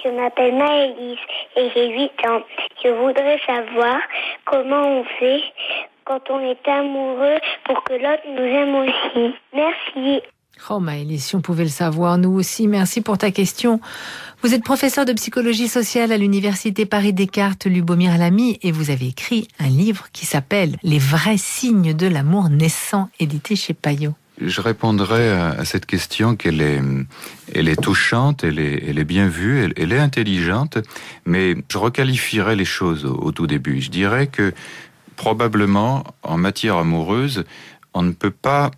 Je m'appelle Maëlys et j'ai 8 ans. Je voudrais savoir comment on fait quand on est amoureux pour que l'autre nous aime aussi. Merci. Oh Maëlys, si on pouvait le savoir, nous aussi. Merci pour ta question. Vous êtes professeur de psychologie sociale à l'université Paris-Descartes Lubomir Lamy et vous avez écrit un livre qui s'appelle « Les vrais signes de l'amour naissant », édité chez Payot. Je répondrai à cette question qu'elle est touchante, elle est bien vue, elle est intelligente, mais je requalifierai les choses au tout début. Je dirais que probablement, en matière amoureuse, on ne peut pas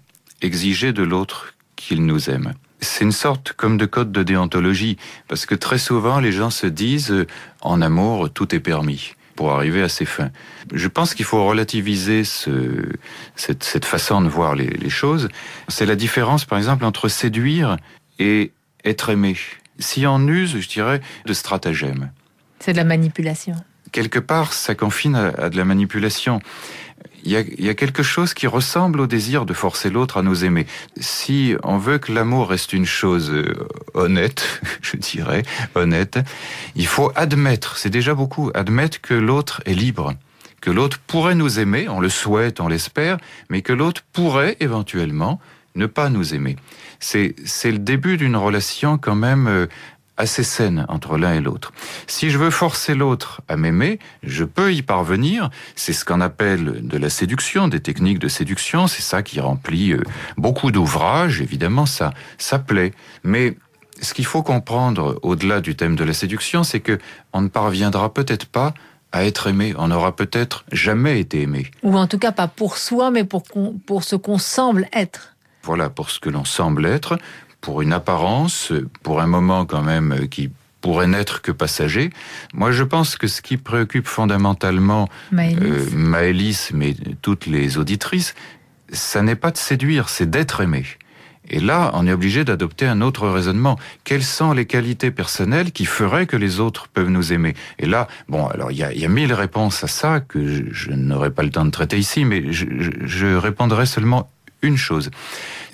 exiger de l'autre qu'il nous aime. C'est une sorte comme de code de déontologie, parce que très souvent les gens se disent en amour tout est permis pour arriver à ses fins. Je pense qu'il faut relativiser cette façon de voir les choses. C'est la différence par exemple entre séduire et être aimé. Si on use, je dirais, de stratagème. C'est de la manipulation. Quelque part, ça confine à de la manipulation. Il y a quelque chose qui ressemble au désir de forcer l'autre à nous aimer. Si on veut que l'amour reste une chose honnête, je dirais, honnête, il faut admettre, c'est déjà beaucoup, admettre que l'autre est libre, que l'autre pourrait nous aimer, on le souhaite, on l'espère, mais que l'autre pourrait éventuellement ne pas nous aimer. C'est le début d'une relation quand même assez saine entre l'un et l'autre. Si je veux forcer l'autre à m'aimer, je peux y parvenir. C'est ce qu'on appelle de la séduction, des techniques de séduction. C'est ça qui remplit beaucoup d'ouvrages. Évidemment, ça plaît. Mais ce qu'il faut comprendre au-delà du thème de la séduction, c'est que on ne parviendra peut-être pas à être aimé. On n'aura peut-être jamais été aimé. Ou en tout cas pas pour soi, mais pour ce qu'on semble être. Voilà, pour ce que l'on semble être, pour une apparence, pour un moment quand même qui pourrait n'être que passager. Moi, je pense que ce qui préoccupe fondamentalement Maëlys, mais toutes les auditrices, ça n'est pas de séduire, c'est d'être aimé. Et là, on est obligé d'adopter un autre raisonnement. Quelles sont les qualités personnelles qui feraient que les autres peuvent nous aimer? Et là, bon, alors il y a 1000 réponses à ça que je n'aurai pas le temps de traiter ici, mais je répondrai seulement une chose.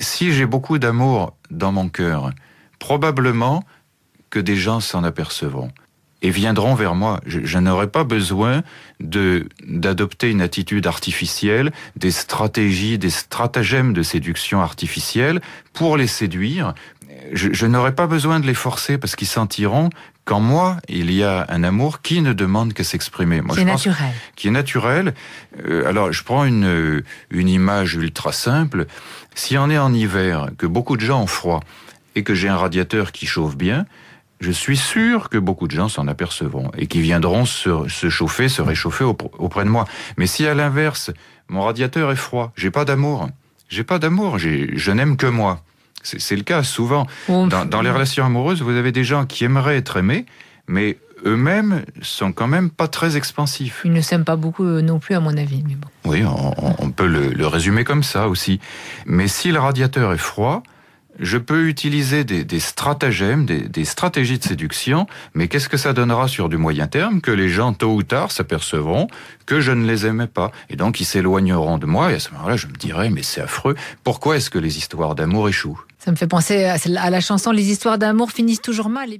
Si j'ai beaucoup d'amour dans mon cœur, probablement que des gens s'en apercevront et viendront vers moi. Je n'aurai pas besoin d'adopter une attitude artificielle, des stratégies, des stratagèmes de séduction artificielle pour les séduire. Je n'aurai pas besoin de les forcer parce qu'ils sentiront qu'en moi, il y a un amour qui ne demande qu'à s'exprimer. Moi, qui est naturel. Alors, je prends une image ultra simple. Si on est en hiver, que beaucoup de gens ont froid et que j'ai un radiateur qui chauffe bien, je suis sûr que beaucoup de gens s'en apercevront et qui viendront se réchauffer auprès de moi. Mais si à l'inverse, mon radiateur est froid, j'ai pas d'amour, je n'aime que moi. C'est le cas souvent. Dans les relations amoureuses, vous avez des gens qui aimeraient être aimés, mais eux-mêmes sont quand même pas très expansifs. Ils ne s'aiment pas beaucoup non plus, à mon avis. Mais bon. Oui, on peut le résumer comme ça aussi. Mais si le radiateur est froid, je peux utiliser des stratagèmes, des stratégies de séduction, mais qu'est-ce que ça donnera sur du moyen terme? Que les gens, tôt ou tard, s'apercevront que je ne les aimais pas. Et donc, ils s'éloigneront de moi, et à ce moment-là, je me dirai, mais c'est affreux, pourquoi est-ce que les histoires d'amour échouent? Ça me fait penser à la chanson « Les histoires d'amour finissent toujours mal ».